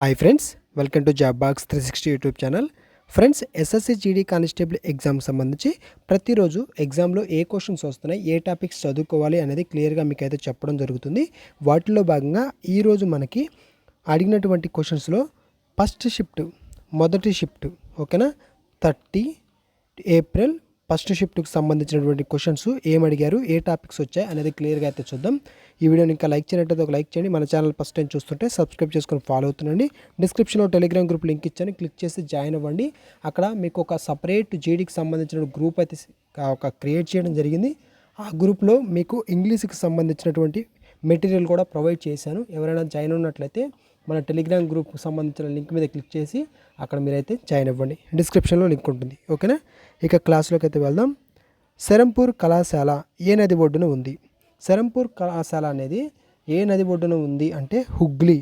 Hi friends, welcome to job box 360 YouTube channel. Friends, SSC GD constable exam సంబంధించి ప్రతిరోజు ఎగ్జామ్లో ఏ questions వస్తున్నాయి, ఏ topics చదువుకోవాలి అనేది క్లియర్గా మీకు అయితే చెప్పడం జరుగుతుంది. వాటిలో భాగంగా ఈరోజు మనకి అడిగినటువంటి క్వశ్చన్స్లో ఫస్ట్ షిఫ్ట్, మొదటి షిఫ్ట్, ఓకేనా, 30 ఏప్రిల్ ఫస్ట్ షిఫ్ట్కి సంబంధించినటువంటి క్వశ్చన్స్ ఏమడిగారు, ఏ టాపిక్స్ వచ్చాయి అనేది క్లియర్గా అయితే చూద్దాం. ఈ వీడియోని ఇంకా లైక్ చేయనట్టయితే ఒక లైక్ చేయండి. మన ఛానల్ ఫస్ట్ టైం చూస్తుంటే సబ్స్క్రైబ్ చేసుకొని ఫాలో అవుతుండండి. డిస్క్రిప్షన్లో టెలిగ్రామ్ గ్రూప్ లింక్ ఇచ్చాను, క్లిక్ చేసి జాయిన్ అవ్వండి. అక్కడ మీకు ఒక సపరేట్ జీడీకి సంబంధించిన గ్రూప్ అయితే ఒక క్రియేట్ చేయడం జరిగింది. ఆ గ్రూప్లో మీకు ఇంగ్లీష్కి సంబంధించినటువంటి మెటీరియల్ కూడా ప్రొవైడ్ చేశాను. ఎవరైనా జాయిన్ ఉన్నట్లయితే మన టెలిగ్రామ్ గ్రూప్కి సంబంధించిన లింక్ మీద క్లిక్ చేసి అక్కడ మీరైతే జాయిన్ అవ్వండి. డిస్క్రిప్షన్లో లింక్ ఉంటుంది, ఓకేనా. ఇక క్లాస్లోకి అయితే వెళ్దాం. సెరంపూర్ కళాశాల ఏ నది ఒడ్డున ఉంది? సెరంపూర్ కళాశాల అనేది ఏ నది ఒడ్డున ఉంది అంటే హుగ్లీ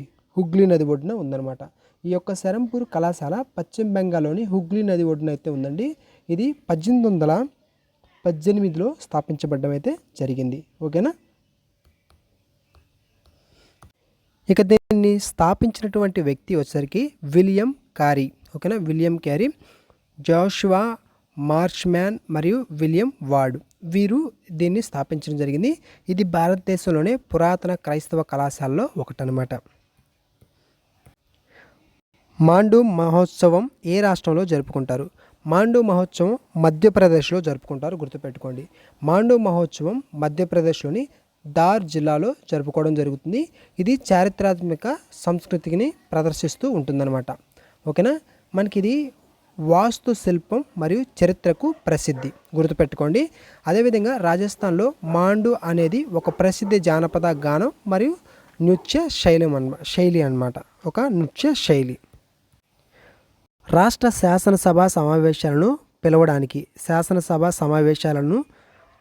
నది ఒడ్డున ఉందన్నమాట. ఈ యొక్క సెరంపూర్ కళాశాల పశ్చిమ బెంగాల్లోని హుగ్లీ నది ఒడ్డున అయితే ఉందండి. ఇది 1818లో స్థాపించబడ్డం అయితే జరిగింది, ఓకేనా. ఇక దీన్ని స్థాపించినటువంటి వ్యక్తి వచ్చేసరికి విలియం క్యారీ, ఓకేనా. విలియం క్యారీ, జాషువా మార్ష్మ్యాన్ మరియు విలియం వార్డ్, వీరు దీన్ని స్థాపించడం జరిగింది. ఇది భారతదేశంలోనే పురాతన క్రైస్తవ కళాశాలలో ఒకటనమాట. మాండు మహోత్సవం ఏ రాష్ట్రంలో జరుపుకుంటారు? మాండు మహోత్సవం మధ్యప్రదేశ్లో జరుపుకుంటారు, గుర్తుపెట్టుకోండి. మాండు మహోత్సవం మధ్యప్రదేశ్లోని దార్ జిల్లాలో జరుపుకోవడం జరుగుతుంది. ఇది చారిత్రాత్మక సంస్కృతిని ప్రదర్శిస్తూ ఉంటుందన్నమాట, ఓకేనా. మనకి ఇది వాస్తు శిల్పం మరియు చరిత్రకు ప్రసిద్ధి, గుర్తుపెట్టుకోండి. అదేవిధంగా రాజస్థాన్లో మాండు అనేది ఒక ప్రసిద్ధ జానపద గానం మరియు నృత్య శైలి అన్నమాట, ఒక నృత్య శైలి. రాష్ట్ర శాసనసభ సమావేశాలను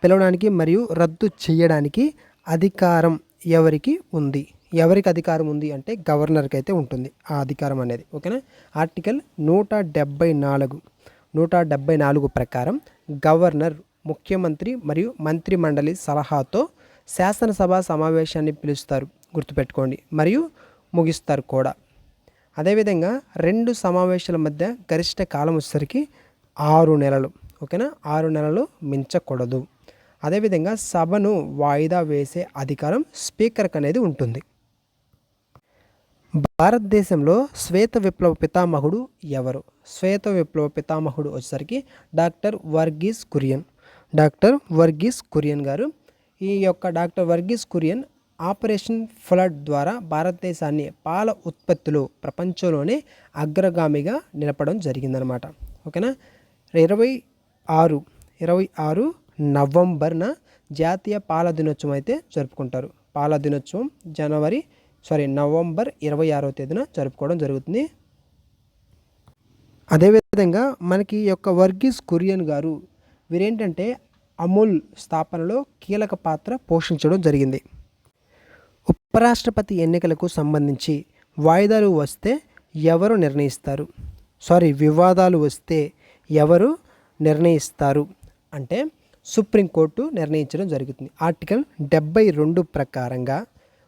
పిలవడానికి మరియు రద్దు చేయడానికి అధికారం ఎవరికి ఉంది? ఎవరికి అధికారం ఉంది అంటే గవర్నర్కి అయితే ఉంటుంది ఆ అధికారం అనేది, ఓకేనా. ఆర్టికల్ 174 ప్రకారం గవర్నర్ ముఖ్యమంత్రి మరియు మంత్రి మండలి సలహాతో శాసనసభ సమావేశాన్ని పిలుస్తారు, గుర్తుపెట్టుకోండి, మరియు ముగిస్తారు కూడా. అదేవిధంగా 2 సమావేశాల మధ్య గరిష్ట కాలం వచ్చేసరికి 6 నెలలు, ఓకేనా. 6 నెలలు మించకూడదు. అదేవిధంగా సభను వాయిదా వేసే అధికారం స్పీకర్కి అనేది ఉంటుంది. భారతదేశంలో శ్వేత విప్లవ పితామహుడు ఎవరు? శ్వేత విప్లవ పితామహుడు వచ్చేసరికి డాక్టర్ వర్గీస్ కురియన్ గారు. ఈ యొక్క doctor Varghese Kurien operation flood ద్వారా భారతదేశాన్ని పాల ఉత్పత్తిలో ప్రపంచంలోనే అగ్రగామిగా నిలపడం జరిగిందనమాట, ఓకేనా. 26 నవంబర్న జాతీయ పాల దినోత్సవం అయితే జరుపుకుంటారు. పాల దినోత్సవం నవంబర్ 26వ తేదీన జరుపుకోవడం జరుగుతుంది. అదేవిధంగా మనకి యొక్క వర్గీస్ కురియన్ గారు వీరేంటంటే అమూల్ స్థాపనలో కీలక పాత్ర పోషించడం జరిగింది. ఉపరాష్ట్రపతి ఎన్నికలకు సంబంధించి వివాదాలు వస్తే ఎవరు నిర్ణయిస్తారు అంటే సుప్రీంకోర్టు నిర్ణయించడం జరుగుతుంది. ఆర్టికల్ 72 ప్రకారంగా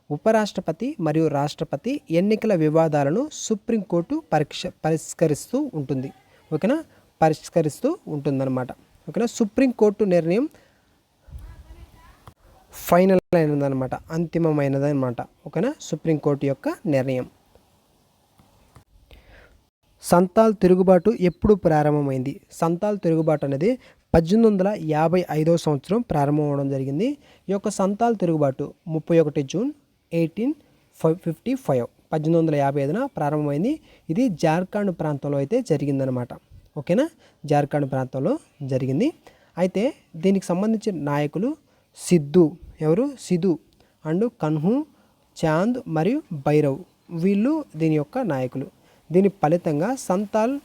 ఉపరాష్ట్రపతి మరియు రాష్ట్రపతి ఎన్నికల వివాదాలను సుప్రీంకోర్టు పరిష్కరిస్తూ ఉంటుంది, ఓకేనా. పరిష్కరిస్తూ ఉంటుందన్నమాట, ఓకేనా. సుప్రీంకోర్టు నిర్ణయం ఫైనల్ అయినదన్నమాట, అంతిమమైనదన్నమాట, ఓకేనా. సుప్రీంకోర్టు యొక్క నిర్ణయం. సంతాల్ తిరుగుబాటు ఎప్పుడు ప్రారంభమైంది? సంతాల్ తిరుగుబాటు అనేది 1855వ సంవత్సరం ప్రారంభమవడం జరిగింది. ఈ యొక్క సంతాల్ తిరుగుబాటు 31 జూన్ 1855 1855న ప్రారంభమైంది. ఇది జార్ఖండ్ ప్రాంతంలో అయితే జరిగిందనమాట, ఓకేనా. జార్ఖండ్ ప్రాంతంలో జరిగింది. అయితే దీనికి సంబంధించిన నాయకులు సిద్ధు అండ్ కన్హు చాంద్ మరియు భైరవ్, వీళ్ళు దీని యొక్క నాయకులు. దీని ఫలితంగా సంతాల్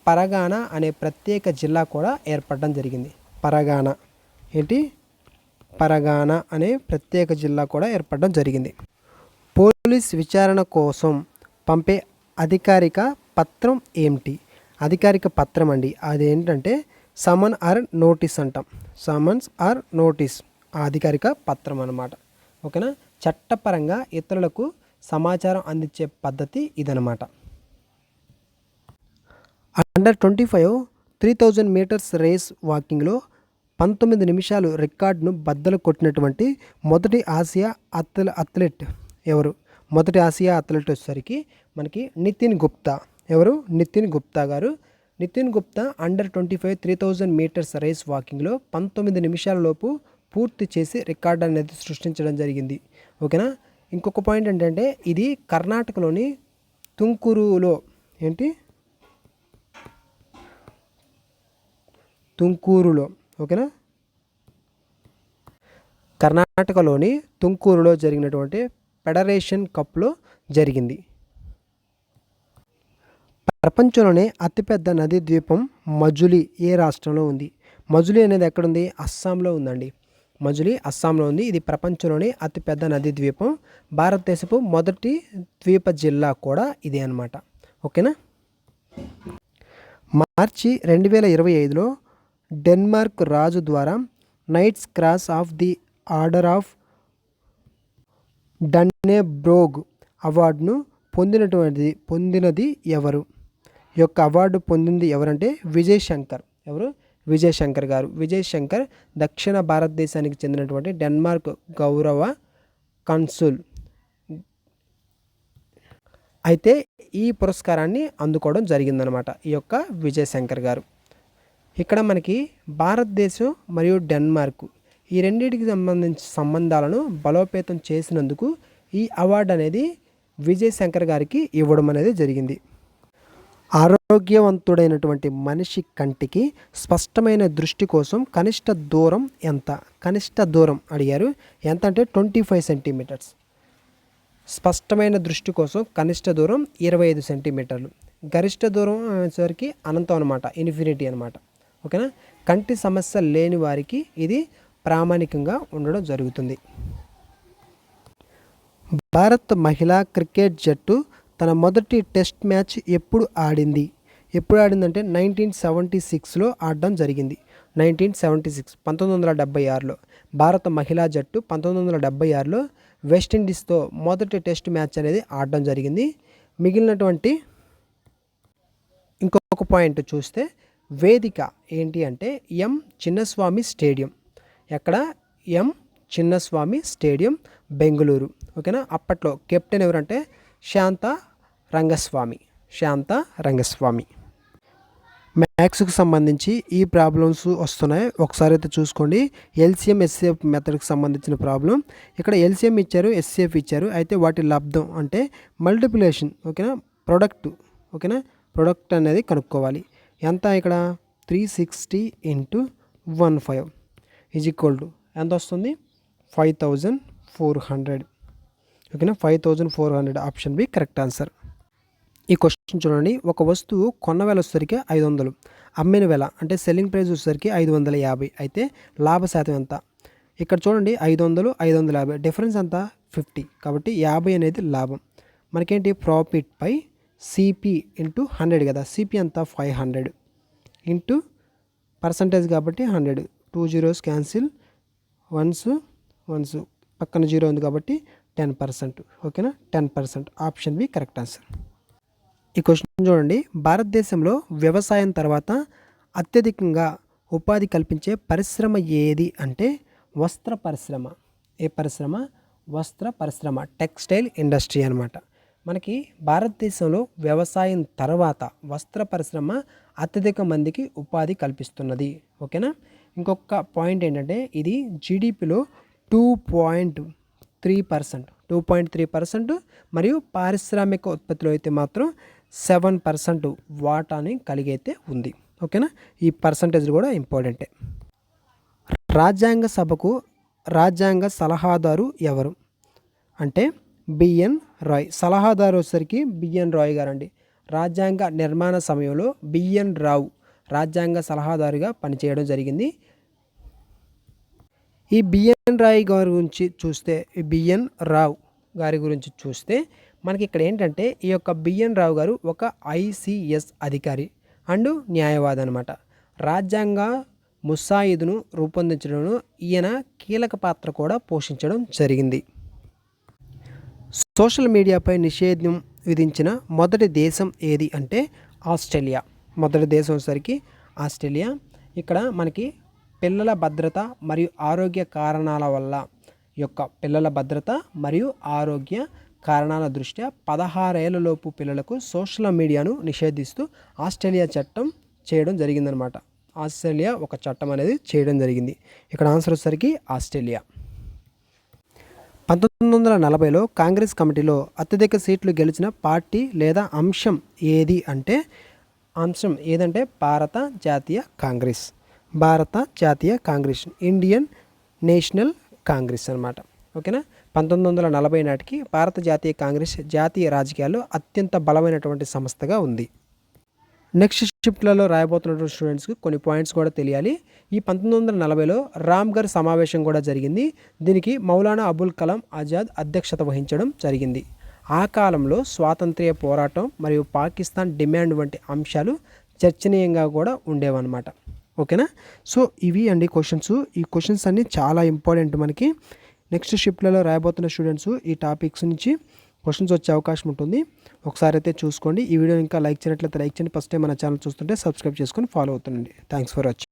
పరగానా అనే ప్రత్యేక జిల్లా కూడా ఏర్పడడం జరిగింది. పరగానా అనే ప్రత్యేక జిల్లా కూడా ఏర్పడడం జరిగింది. పోలీస్ విచారణ కోసం పంపే అధికారిక పత్రం ఏమిటి? అధికారిక పత్రం అండి, అదేంటంటే సమన్ ఆర్ నోటీస్ అంటాం. సమన్స్ ఆర్ నోటీస్ ఆ అధికారిక పత్రం అన్నమాట, ఓకేనా. చట్టపరంగా ఇతరులకు సమాచారం అందించే పద్ధతి ఇదనమాట. అండర్ 25 3000 మీటర్స్ రేస్ వాకింగ్లో 19 నిమిషాలు రికార్డును బద్దలు కొట్టినటువంటి మొదటి ఆసియా అథ్లెట్ ఎవరు? మొదటి ఆసియా అథ్లెట్ వచ్చేసరికి మనకి నితిన్ గుప్తా. ఎవరు? నితిన్ గుప్తా గారు. Nitin Gupta under 25 3000 metres race వాకింగ్లో 19 నిమిషాల లోపు పూర్తి చేసి రికార్డు అనేది సృష్టించడం జరిగింది. ఓకేనా. ఇంకొక పాయింట్ ఏంటంటే ఇది కర్ణాటకలోని తుంకూరులో తుంకూరులో ఓకేనా, కర్ణాటకలోని తుంకూరులో జరిగినటువంటి ఫెడరేషన్ కప్లో జరిగింది. ప్రపంచంలోనే అతిపెద్ద నదీ ద్వీపం మజులి ఏ రాష్ట్రంలో ఉంది? మజులి అనేది ఎక్కడుంది? అస్సాంలో ఉందండి. మజులి అస్సాంలో ఉంది. ఇది ప్రపంచంలోనే అతిపెద్ద నదీ ద్వీపం. భారతదేశపు మొదటి ద్వీప జిల్లా కూడా ఇదే అన్నమాట. ఓకేనా. మార్చి 2025లో డెన్మార్క్ రాజు ద్వారా knights cross of the order of Dannebrog అవార్డును పొందినది ఎవరు? ఈ యొక్క అవార్డు పొందింది ఎవరంటే విజయ్ శంకర్. ఎవరు? విజయ్ శంకర్ గారు. విజయ్ శంకర్ దక్షిణ భారతదేశానికి చెందినటువంటి డెన్మార్క్ గౌరవ కన్సుల్ అయితే ఈ పురస్కారాన్ని అందుకోవడం జరిగిందనమాట ఈ యొక్క విజయ్ శంకర్ గారు. ఇక్కడ మనకి భారతదేశం మరియు డెన్మార్క్ ఈ రెండింటికి సంబంధించిన సంబంధాలను బలోపేతం చేసినందుకు ఈ అవార్డు అనేది విజయ్ శంకర్ గారికి ఇవ్వడం అనేది జరిగింది. ఆరోగ్యవంతుడైనటువంటి మనిషి కంటికి స్పష్టమైన దృష్టి కోసం కనిష్ట దూరం ఎంత? కనిష్ట దూరం అడిగారు. ఎంత అంటే 25 సెంటీమీటర్స్. స్పష్టమైన దృష్టి కోసం కనిష్ట దూరం 25 సెంటీమీటర్లు. గరిష్ట దూరం వచ్చేసరికి అనంతం అనమాట, ఇన్ఫినిటీ అనమాట. ఓకేనా. కంటి సమస్య లేని వారికి ఇది ప్రామాణికంగా ఉండడం జరుగుతుంది. భారత్ మహిళా క్రికెట్ జట్టు తన మొదటి టెస్ట్ మ్యాచ్ ఎప్పుడు ఆడింది? ఎప్పుడు ఆడిందంటే 1976లో ఆడడం జరిగింది. 1976 భారత మహిళా జట్టు 1976లో వెస్టిండీస్తో మొదటి టెస్ట్ మ్యాచ్ అనేది ఆడడం జరిగింది. మిగిలినటువంటి ఇంకొక పాయింట్ చూస్తే వేదిక ఏంటి అంటే ఎం చిన్నస్వామి స్టేడియం. ఎక్కడ? ఎం చిన్నస్వామి స్టేడియం, బెంగళూరు. ఓకేనా. అప్పట్లో కెప్టెన్ ఎవరంటే శాంత రంగస్వామి. మ్యాథ్స్కి సంబంధించి ఈ ప్రాబ్లమ్స్ వస్తున్నాయి, ఒకసారి అయితే చూసుకోండి. ఎల్సిఎం ఎస్సిఎఫ్ మెథడ్కి సంబంధించిన ప్రాబ్లం. ఇక్కడ ఎల్సిఎం ఇచ్చారు, ఎస్సిఎఫ్ ఇచ్చారు. అయితే వాటి లబ్ధం అంటే మల్టిప్లికేషన్. ఓకేనా. ప్రొడక్ట్. ఓకేనా. ప్రొడక్ట్ అనేది కనుక్కోవాలి. ఎంత ఇక్కడ 360 × 15 ఈజ్ ఈక్వల్ టు ఎంత వస్తుంది? 5400. ఓకేనా. 5400 ఆప్షన్ బి కరెక్ట్ ఆన్సర్. ఈ క్వశ్చన్ చూడండి. ఒక వస్తువు కొన్న వేల వచ్చేసరికి 500, అమ్మిన వేల అంటే సెల్లింగ్ ప్రైస్ వచ్చేసరికి 550. అయితే లాభ శాతం ఎంత? ఇక్కడ చూడండి 500, 550 డిఫరెన్స్ ఎంత? 50. కాబట్టి 50 అనేది లాభం. మనకేంటి? ప్రాఫిట్ పై సిపి ఇంటూ 100 కదా. సిపి అంతా 500 ఇంటూ పర్సంటేజ్ కాబట్టి 100. 2 zeros క్యాన్సిల్, వన్స్ పక్కన జీరో ఉంది కాబట్టి 10%. ఓకేనా. 10%. Option B correct answer. ఈ క్వశ్చన్ చూడండి. భారతదేశంలో వ్యవసాయం తర్వాత అత్యధికంగా ఉపాధి కల్పించే పరిశ్రమ ఏది అంటే వస్త్ర పరిశ్రమ. ఏ పరిశ్రమ? వస్త్ర పరిశ్రమ, టెక్స్టైల్ ఇండస్ట్రీ అనమాట. మనకి భారతదేశంలో వ్యవసాయం తర్వాత వస్త్ర పరిశ్రమ అత్యధిక మందికి ఉపాధి కల్పిస్తున్నది. ఓకేనా. ఇంకొక పాయింట్ ఏంటంటే ఇది జీడిపిలో 2.3% మరియు పారిశ్రామిక ఉత్పత్తిలో అయితే మాత్రం 7% వాటాని కలిగి అయితే ఉంది. ఓకేనా. ఈ పర్సంటేజ్ కూడా ఇంపార్టెంటే. రాజ్యాంగ సభకు రాజ్యాంగ సలహాదారు ఎవరు అంటే బిఎన్ రాయ్. సలహాదారు వచ్చేసరికి బిఎన్ రాయ్ గారండి. రాజ్యాంగ నిర్మాణ సమయంలో బిఎన్ రావు రాజ్యాంగ సలహాదారుగా పనిచేయడం జరిగింది. ఈ బిఎన్ రాయ్ గారి గురించి చూస్తే, ఈ బిఎన్ రావు గారి గురించి చూస్తే మనకి ఇక్కడ ఏంటంటే ఈ యొక్క బిఎన్ రావు గారు ఒక ఐసిఎస్ అధికారి అండ్ న్యాయవాది అనమాట. రాజ్యాంగ ముసాయిదును రూపొందించడంలో ఈయన కీలక పాత్ర కూడా పోషించడం జరిగింది. సోషల్ మీడియాపై నిషేధం విధించిన మొదటి దేశం ఏది అంటే ఆస్ట్రేలియా. మొదటి దేశం వచ్చేసరికి ఆస్ట్రేలియా. ఇక్కడ మనకి పిల్లల భద్రత మరియు ఆరోగ్య కారణాల వల్ల పిల్లల భద్రత మరియు ఆరోగ్య కారణాల దృష్ట్యా 16 ఏళ్లలోపు పిల్లలకు సోషల్ మీడియాను నిషేధిస్తూ ఆస్ట్రేలియా చట్టం చేయడం జరిగిందనమాట. ఆస్ట్రేలియా ఒక చట్టం అనేది చేయడం జరిగింది. ఇక్కడ ఆన్సర్ వచ్చేసరికి ఆస్ట్రేలియా. 1940లో కాంగ్రెస్ కమిటీలో అత్యధిక సీట్లు గెలిచిన పార్టీ లేదా అంశం ఏదంటే భారత జాతీయ కాంగ్రెస్, ఇండియన్ నేషనల్ కాంగ్రెస్ అనమాట. ఓకేనా. 1940 నాటికి భారత జాతీయ కాంగ్రెస్ జాతీయ రాజకీయాల్లో అత్యంత బలమైనటువంటి సంస్థగా ఉంది. నెక్స్ట్ షిఫ్ట్లలో రాయబోతున్నటువంటి స్టూడెంట్స్కి కొన్ని పాయింట్స్ కూడా తెలియాలి. ఈ 1940లో రామ్ఘర్ సమావేశం కూడా జరిగింది. దీనికి మౌలానా అబుల్ కలాం ఆజాద్ అధ్యక్షత వహించడం జరిగింది. ఆ కాలంలో స్వాతంత్ర్య పోరాటం మరియు పాకిస్తాన్ డిమాండ్ వంటి అంశాలు చర్చనీయంగా కూడా ఉండేవన్నమాట. ఓకేనా. సో ఇవి అండి క్వశ్చన్స్. ఈ క్వశ్చన్స్ అన్నీ చాలా ఇంపార్టెంట్ మనకి. నెక్స్ట్ షిఫ్ట్లలో రాయబోతున్న స్టూడెంట్స్ ఈ టాపిక్స్ నుంచి క్వశ్చన్స్ వచ్చే అవకాశం ఉంటుంది. ఒకసారి అయితే చూసుకోండి. ఈ వీడియో ఇంకా లైక్ చేయనట్లయితే లైక్ చేయండి. ఫస్ట్ టైం మన ఛానల్ చూస్తుంటే సబ్స్క్రైబ్ చేసుకొని ఫాలో అవుతుండండి. Thanks for watching.